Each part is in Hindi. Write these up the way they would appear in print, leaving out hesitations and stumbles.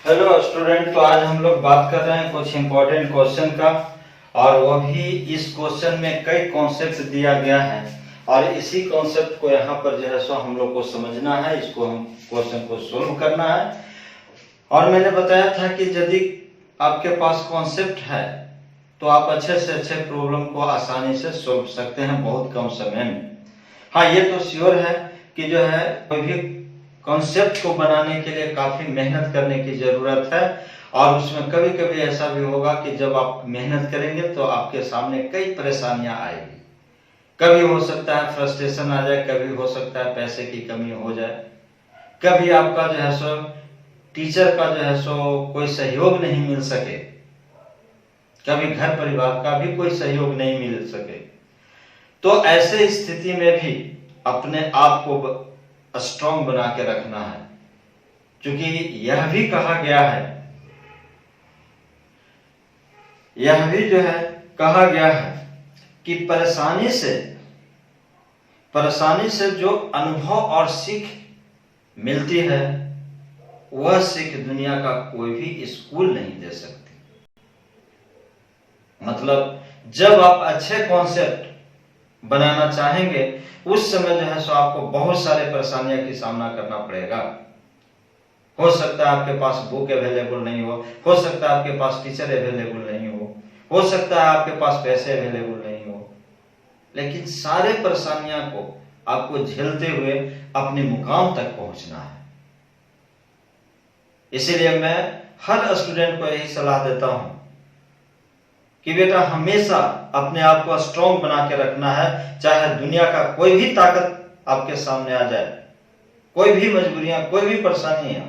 हेलो स्टूडेंट, तो आज हम लोग बात कर रहे हैं कुछ इम्पोर्टेंट क्वेश्चन का। और वो भी इस क्वेश्चन में कई कॉन्सेप्ट दिया गया है और इसी कॉन्सेप्ट को यहाँ पर जो है सो हम लोग को समझना है, इसको हम क्वेश्चन को सोल्व करना है। और मैंने बताया था कि यदि आपके पास कॉन्सेप्ट है तो आप अच्छे से अच्छे प्रॉब्लम को आसानी से सोल्व सकते हैं बहुत कम समय में। हाँ, ये तो श्योर है कि जो है कोई भी कॉन्सेप्ट को बनाने के लिए काफी मेहनत करने की जरूरत है। और उसमें कभी कभी ऐसा भी होगा कि जब आप मेहनत करेंगे तो आपके सामने कई परेशानियां आएगी। कभी हो सकता है फ्रस्ट्रेशन आ जाए, कभी हो सकता है पैसे की कमी हो जाए, कभी आपका जो है सो टीचर का जो है सो कोई सहयोग नहीं मिल सके, कभी घर परिवार का भी कोई सहयोग नहीं मिल सके। तो ऐसे स्थिति में भी अपने आप को स्ट्रॉन्ग बना के रखना है, क्योंकि यह भी कहा गया है, यह भी जो है कहा गया है कि परेशानी से जो अनुभव और सीख मिलती है वह सीख दुनिया का कोई भी स्कूल नहीं दे सकती। मतलब जब आप अच्छे कॉन्सेप्ट बनाना चाहेंगे उस समय जो है सो आपको बहुत सारे परेशानियों की सामना करना पड़ेगा। हो सकता है आपके पास बुक अवेलेबल नहीं हो सकता है आपके पास टीचर अवेलेबल नहीं हो सकता है आपके पास पैसे अवेलेबल नहीं हो, लेकिन सारे परेशानियों को आपको झेलते हुए अपने मुकाम तक पहुंचना है। इसीलिए मैं हर स्टूडेंट को यही सलाह देता हूं कि बेटा हमेशा अपने आप को स्ट्रॉन्ग बना के रखना है। चाहे दुनिया का कोई भी ताकत आपके सामने आ जाए, कोई भी मजबूरियां, कोई भी परेशानियां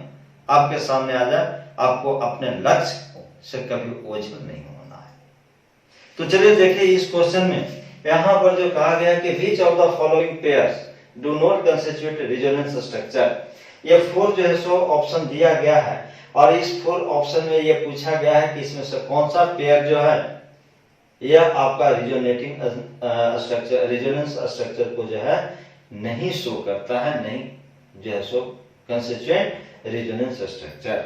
आपके सामने आ जाए, आपको अपने लक्ष्य से कभी ओझल नहीं होना है। तो चलिए देखिए इस क्वेश्चन में यहां पर जो कहा गया कि which of the following pairs do not constitute resonance structure. ये 4 जो है सो ऑप्शन दिया गया है और इस 4 ऑप्शन में ये पूछा गया है कि इसमें से कौन सा पेयर जो है यह आपका रिजोनेटिंग स्ट्रक्चर, रेजोनेंस स्ट्रक्चर को जो है नहीं शो करता है, नहीं जो है सो कंस्टिट्यूएंट रेजोनेंस स्ट्रक्चर।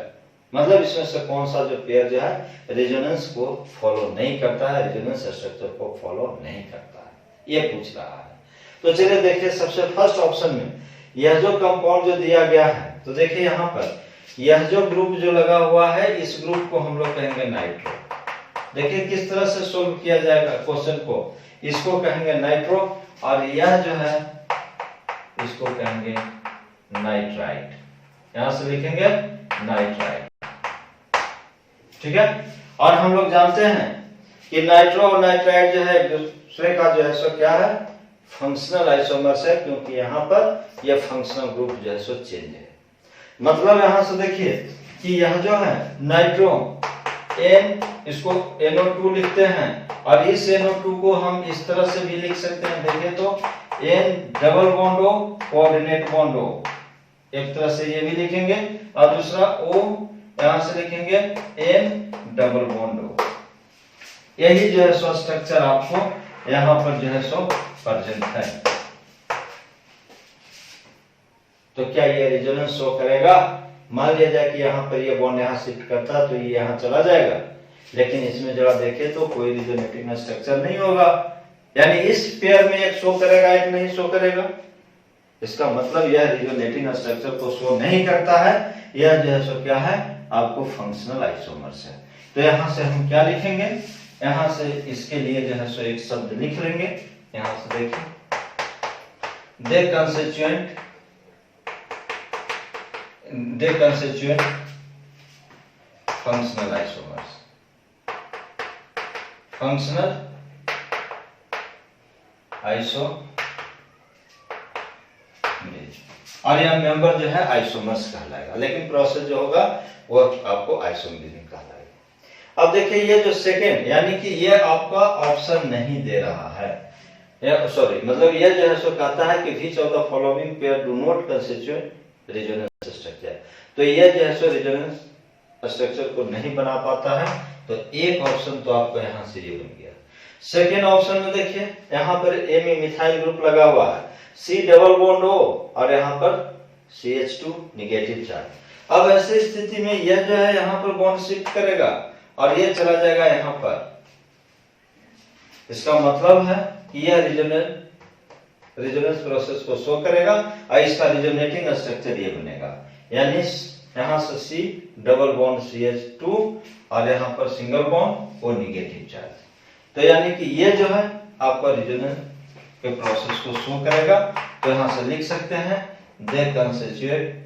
मतलब इसमें से कौन सा जो पेयर जो है रेजोनेंस को फॉलो नहीं करता है, रेजोनेंस स्ट्रक्चर को फॉलो नहीं करता है, ये पूछ रहा है। तो चलिए देखिए सबसे फर्स्ट ऑप्शन में यह जो कंपाउंड जो दिया गया है, तो देखिए यहाँ पर यह जो ग्रुप जो लगा हुआ है इस ग्रुप को हम लोग कहेंगे नाइट्रो। देखिए किस तरह से सोल्व किया जाएगा क्वेश्चन को, इसको कहेंगे नाइट्रो और यह जो है इसको कहेंगे नाइट्राइट। यहां से लिखेंगे नाइट्राइट, ठीक है। और हम लोग जानते हैं कि नाइट्रो और नाइट्राइट जो है एक दूसरे का जो है सो क्या है, फंक्शनल आइसोमर्स है, क्योंकि यहाँ पर यह फंक्शनल ग्रुप जो है सो चेंज है। मतलब यहां से देखिए कि यह जो है नाइट्रो N, इसको NO2 लिखते हैं और इस NO2 को हम इस तरह से भी लिख सकते हैं। देखिए तो N double bond O coordinate bond O, एक तरह से ये भी लिखेंगे और दूसरा O यहां से लिखेंगे N डबल बॉन्ड O। यही जो है सो स्ट्रक्चर आपको यहां पर जो है सो प्रेजेंट है। तो क्या ये रेजोनेंस शो करेगा? मान लिया जाए कि यहाँ पर ये बॉन्ड यहाँ शिफ्ट करता तो ये यहाँ चला जाएगा, लेकिन इसमें जरा देखें तो कोई रिजोनेटिंग स्ट्रक्चर नहीं होगा। यानी इस पेयर में एक शो करेगा, एक नहीं शो करेगा। इसका मतलब यह रिजोनेटिंग स्ट्रक्चर को शो नहीं करता है, यह जो है सो क्या है आपको फंक्शनल आइसोमर्स है। तो यहाँ से हम क्या लिखेंगे, यहाँ से इसके लिए जो है सो एक शब्द लिख लेंगे। यहाँ से देखिए दे constituent functional isomers, functional isomers, और यह मेंबर जो है आइसोमर्स कहलाएगा, लेकिन प्रोसेस जो होगा वो आपको आइसोमरिज्म कहलाएगा। अब देखिए ये जो सेकेंड यानी कि ये आपका ऑप्शन नहीं दे रहा है, मतलब ये जो है सो कहता है कि which of the following pair do not constitute resonance structure. तो ये जो है सो रेजोनेंस स्ट्रक्चर को नहीं बना पाता है, तो एक ऑप्शन तो आपको यहाँ से ये बन गया। सेकेंड ऑप्शन में देखिए यहाँ पर ए में मिथाइल ग्रुप लगा हुआ है, C डबल बॉन्ड O और यहाँ पर CH2 नेगेटिव चार्ज। अब ऐसी स्थिति में यह जो है यहाँ पर बॉन्ड शिफ्ट करेगा और ये चला जाएगा यहाँ पर। इसका मतलब है कि यह रिजोनेंस प्रोसेस को शो करेगा और इसका रिजोनेटिंग स्ट्रक्चर ये बनेगा, यानी यहाँ से C डबल बॉन्ड CH2 और यहाँ पर सिंगल बॉन्ड और निगेटिव चार्ज। तो यानी कि ये जो है आपका रिजोनेंस के प्रोसेस को शो करेगा। तो यहाँ से लिख सकते हैं दे कंस्टिट्यूट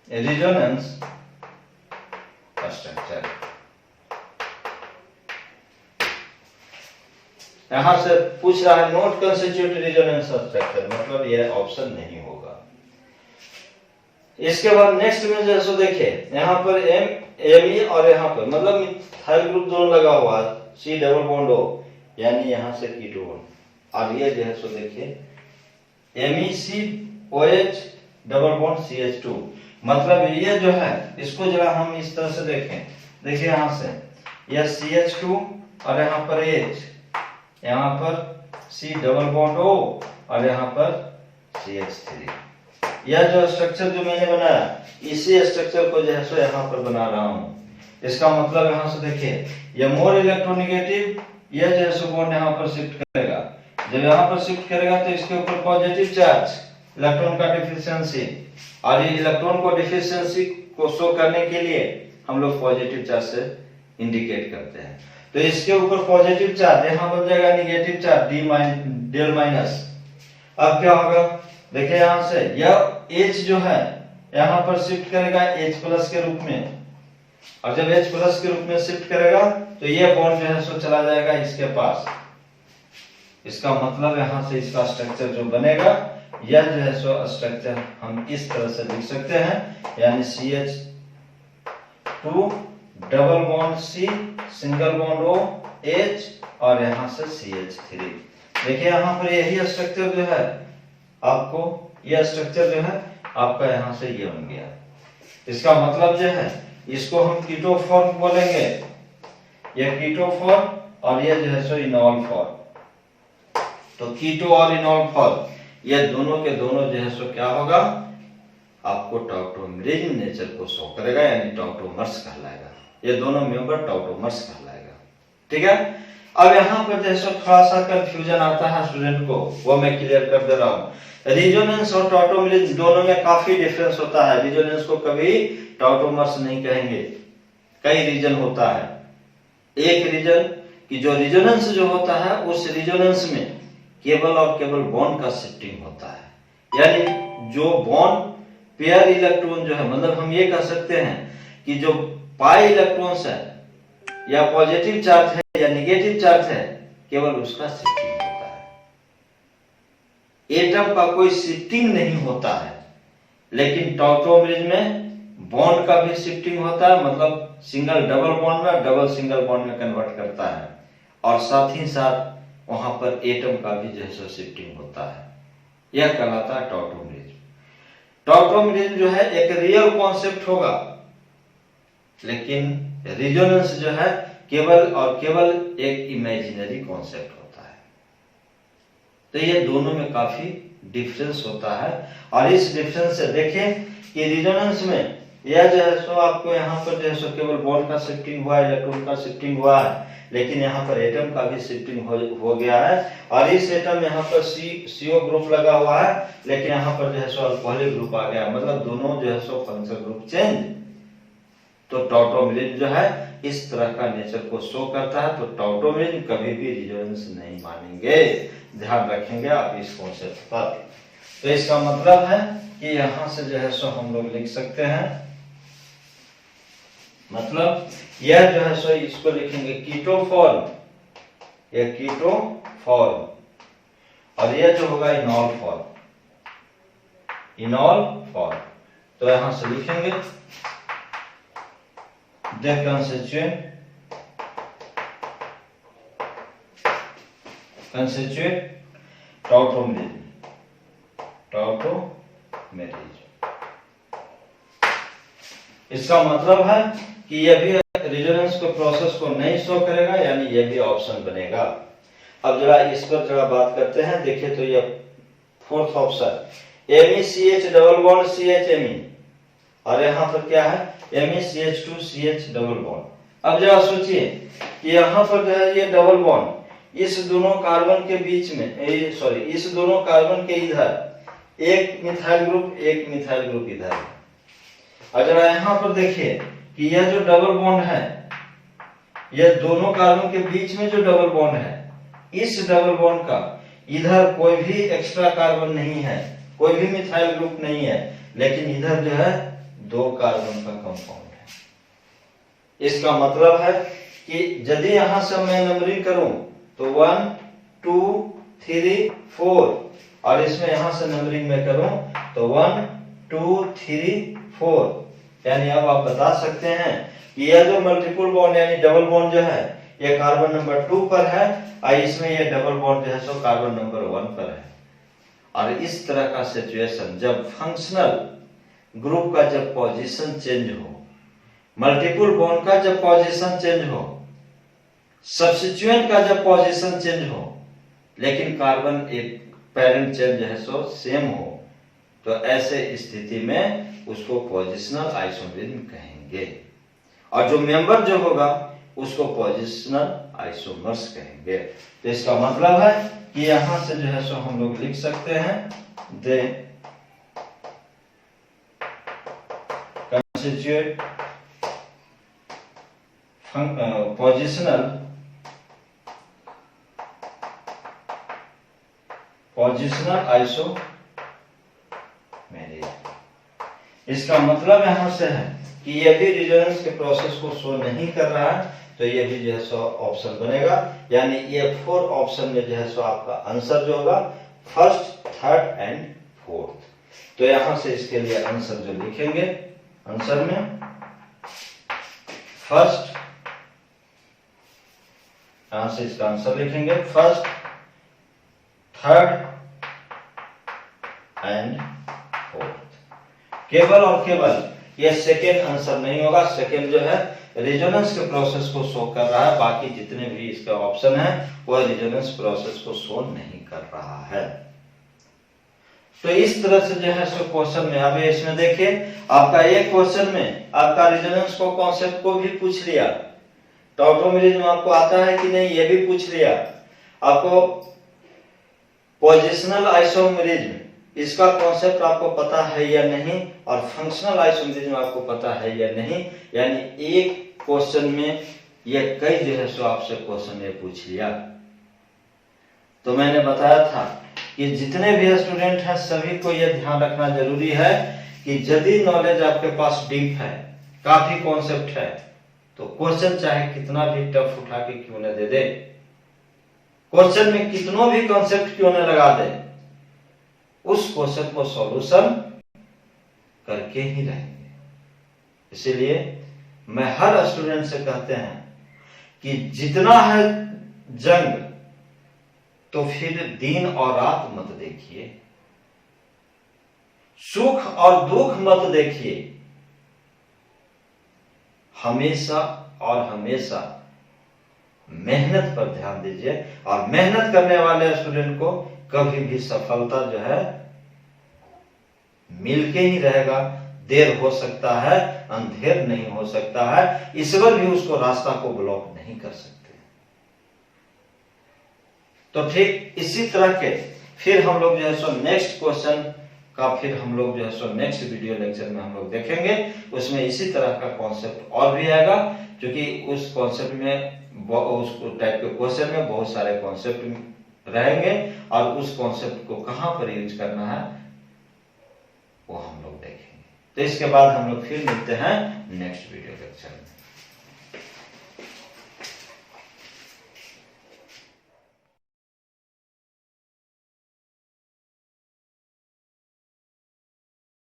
रिजोनेंस स्ट्रक्चर। यहां से पूछ रहा है नोट कंस्टिट्यूट रिजोनेंस स्ट्रक्चर, मतलब यह ऑप्शन नहीं होगा। इसके बाद नेक्स्ट में जैसे देखिए यहाँ पर Me और यहाँ पर मतलब मिथाइल ग्रुप दोनों लगा हुआ है, C डबल बॉन्ड O, यानी यहाँ से कीटोन, और ये जो है सो देखिए MECOH डबल बॉन्ड CH2, मतलब ये जो है इसको जरा हम इस तरह से देखें। देखिए यहाँ से यह CH2 और यहाँ पर H, यहाँ पर C डबल बॉन्ड O और यहाँ पर CH3। यह जो स्ट्रक्चर जो मैंने बनाया इसी स्ट्रक्चर को जो है सो यहाँ पर बना रहा हूँ। इसका मतलब यहाँ से देखिए यह मोर इलेक्ट्रोनिगेटिव, यह जो है सो बॉन्ड यहाँ पर शिफ्ट करेगा। जब यहाँ पर शिफ्ट करेगा तो इसके ऊपर पॉजिटिव चार्ज, इलेक्ट्रॉन का डिफिशियंसी, और ये इलेक्ट्रॉन को डिफिशियंसी को शो करने के लिए हम लोग पॉजिटिव चार्ज से इंडिकेट करते हैं। तो इसके ऊपर पॉजिटिव चार्ज यहाँ बन जाएगा निगेटिव चार्ज डेल माइनस। अब क्या होगा देखिए यहाँ से यह H जो है यहाँ पर शिफ्ट करेगा H प्लस के रूप में, और जब H प्लस के रूप में शिफ्ट करेगा तो ये बॉन्ड जो है सो चला जाएगा इसके पास। इसका मतलब यहाँ से इसका स्ट्रक्चर जो बनेगा यह जो है सो स्ट्रक्चर हम इस तरह से लिख सकते हैं, यानी CH2 double bond C single bond O H और यहाँ से CH3। देखिए यहाँ पर यही स्ट्रक्चर जो है आपको, यह स्ट्रक्चर जो है आपका यहाँ से ये बन गया। इसका मतलब जो है इसको हम कीटो फॉर्म बोलेंगे, यह कीटो फॉर्म और यह जो है सो इनॉल फॉर्म। तो कीटो और इनॉल फॉर्म यह दोनों के दोनों जो है सो क्या होगा आपको टॉटोमरेज नेचर को शो करेगा, यानी टॉटोमर्स कहलाएगा। ये दोनों मेंबर टॉटोमर्स कहलाएगा। ठीक है, अब यहाँ पर जैसे थोड़ा सा कंफ्यूजन आता है स्टूडेंट को, वो मैं क्लियर कर दे रहा हूँ। रिजोनेंस और टॉटोमरेज दोनों में काफी डिफरेंस होता है। रिजोनेंस को कभी टॉटोमर्स नहीं कहेंगे, कई रीजन होता है। एक रीजन कि जो रिजोनेंस जो होता है उस रिजोनेंस में केवल और केवल बॉन्ड का शिफ्टिंग होता है, यानी जो बॉन्ड पेयर इलेक्ट्रॉन जो है, मतलब हम ये कह सकते हैं कि जो पाई इलेक्ट्रॉन्स है या पॉजिटिव चार्ज है या नेगेटिव चार्ज है, केवल उसका शिफ्टिंग होता है। एटम का कोई शिफ्टिंग नहीं होता है। लेकिन टॉटोमरेज में बॉन्ड का भी शिफ्टिंग होता है, मतलब सिंगल डबल बॉन्ड में डबल सिंगल बॉन्ड में कन्वर्ट करता है, और साथ ही साथ वहां पर एटम का भी जैसा शिफ्टिंग होता है। यह कहलाता है टॉटोमरेज। टॉटोमरेज जो है एक रियल कॉन्सेप्ट होगा, लेकिन रिजोनेंस जो है केवल और केवल एक इमेजिनरी कॉन्सेप्ट होता है। तो ये दोनों में काफी डिफरेंस होता है, और इस डिफरेंस से देखें कि रिजोनेंस में यह जो है सो आपको यहाँ पर जो है सो केवल बॉन्ड का शिफ्टिंग हुआ है, इलेक्ट्रॉन का शिफ्टिंग हुआ है, लेकिन यहाँ पर एटम का भी शिफ्टिंग हो गया है। और इस एटम में यहाँ पर CO ग्रुप लगा हुआ है, लेकिन यहाँ पर जो है सो अल्कोहलिक ग्रुप आ गया, मतलब दोनों जो है सो फंक्शनल ग्रुप चेंज। तो टॉटोमरेज जो है इस तरह का नेचर को शो करता है। तो टॉटोमरेज कभी भी रिजोनेंस नहीं मानेंगे, ध्यान रखेंगे आप इस कॉन्सेप्ट पर। तो इसका मतलब है कि यहां से जो है सो हम लोग लिख सकते हैं, मतलब यह जो है सो इसको लिखेंगे कीटो फॉर्म, यह कीटो फॉर्म, और यह जो होगा इनॉल फॉर्म, इनॉल फॉर्म। तो यहां से लिखेंगे the constituent टॉटोमरेज। इसका मतलब है कि यह भी रिजोनेंस को प्रोसेस को नहीं शो करेगा, यानी यह भी ऑप्शन बनेगा। अब जरा इस पर जरा बात करते हैं। देखिए तो यह fourth option MECH double bond CHMe, और यहाँ पर क्या है MECH2CH डबल बॉन्ड। अब जरा सोचिए कि यहाँ पर जो है ये डबल बॉन्ड इस दोनों कार्बन के बीच में, सॉरी इस दोनों कार्बन के इधर एक मिथाइल ग्रुप इधर है। और जरा यहाँ पर देखिए कि यह जो डबल बॉन्ड है, यह दोनों कार्बन के बीच में जो डबल बॉन्ड है, इस डबल बॉन्ड का इधर कोई भी एक्स्ट्रा कार्बन नहीं है, कोई भी मिथाइल ग्रुप नहीं है, लेकिन इधर जो है 2 कार्बन का कंपाउंड है। इसका मतलब है कि यदि यहां से मैं नंबरिंग करूं तो 1 2 3 4, और इसमें यहां से नंबरिंग में करूं तो 1 2 3 4, यानी अब आप बता सकते हैं कि यह जो मल्टीपल बॉन्ड यानी डबल बॉन्ड जो है ये कार्बन नंबर 2 पर है, और इसमें ये डबल बॉन्ड जो है सो कार्बन नंबर 1 पर है। और इस तरह का सिचुएशन जब फंक्शनल ग्रुप का जब पोजीशन चेंज हो, मल्टीपल बॉन्ड का जब पोजीशन चेंज हो, सब्स्टिट्यूएंट का जब पोजीशन चेंज हो, लेकिन कार्बन एक पेरेंट चेंज है सो सेम हो, तो ऐसे स्थिति में उसको पोजिशनल आइसोमरिज्म कहेंगे, और जो मेंबर जो होगा उसको पोजिशनल आइसोमर्स कहेंगे। तो इसका मतलब है कि यहां से जो है सो हम लोग लिख सकते हैं दे कंस्टिट्यूट पोजिशनल आइसोमेरिज्म। इसका मतलब यहां से है कि ये भी रेजोनेंस के प्रोसेस को शो नहीं कर रहा है, तो ये भी जो है सो ऑप्शन बनेगा, यानी ये 4 ऑप्शन में जो है सो आपका आंसर जो होगा फर्स्ट, थर्ड एंड फोर्थ। तो यहां से इसके लिए आंसर जो लिखेंगे, आंसर में फर्स्ट, यहां से इसका आंसर लिखेंगे फर्स्ट, थर्ड एंड फोर्थ। केवल और केवल ये सेकेंड आंसर नहीं होगा, सेकेंड जो है रेजोनेंस के प्रोसेस को शो कर रहा है, बाकी जितने भी इसके ऑप्शन है वो रेजोनेंस प्रोसेस को शो नहीं कर रहा है। तो इस तरह से जो है सो क्वेश्चन में, अब इसमें देखिए आपका एक क्वेश्चन में आपका रेजोनेंस को कॉन्सेप्ट को भी पूछ लिया, टॉटोमेरिज्म आपको आता है कि नहीं ये भी पूछ लिया, आपको पोजिशनल आइसोमेरिज्म इसका कॉन्सेप्ट आपको पता है या नहीं, और फंक्शनल आइसोमेरिज्म आपको पता है या नहीं, यानी एक क्वेश्चन में ये कई जो है सो आपसे क्वेश्चन ये पूछ लिया। तो मैंने बताया था कि जितने भी स्टूडेंट हैं सभी को यह ध्यान रखना जरूरी है कि यदि नॉलेज आपके पास डीप है, काफी कॉन्सेप्ट है, तो क्वेश्चन चाहे कितना भी टफ उठा के क्यों न दे दे, क्वेश्चन में कितनों भी कॉन्सेप्ट क्यों न लगा दे, उस क्वेश्चन को सॉल्यूशन करके ही रहेंगे। इसीलिए मैं हर स्टूडेंट से कहते हैं कि जितना है जंग तो फिर दिन और रात मत देखिए, सुख और दुख मत देखिए, हमेशा और हमेशा मेहनत पर ध्यान दीजिए, और मेहनत करने वाले स्टूडेंट को कभी भी सफलता जो है मिलके ही रहेगा। देर हो सकता है, अंधेर नहीं हो सकता है, ईश्वर भी उसको रास्ता को ब्लॉक नहीं कर सकते। तो ठीक इसी तरह के फिर हम लोग जो है सो नेक्स्ट क्वेश्चन का फिर हम लोग जो है सो नेक्स्ट वीडियो लेक्चर में हम लोग देखेंगे, उसमें इसी तरह का कॉन्सेप्ट और भी आएगा, क्योंकि उस कॉन्सेप्ट में उस टाइप के क्वेश्चन में बहुत सारे कॉन्सेप्ट रहेंगे, और उस कॉन्सेप्ट को कहां पर यूज करना है वो हम लोग देखेंगे। तो इसके बाद हम लोग फिर मिलते हैं नेक्स्ट वीडियो लेक्चर में।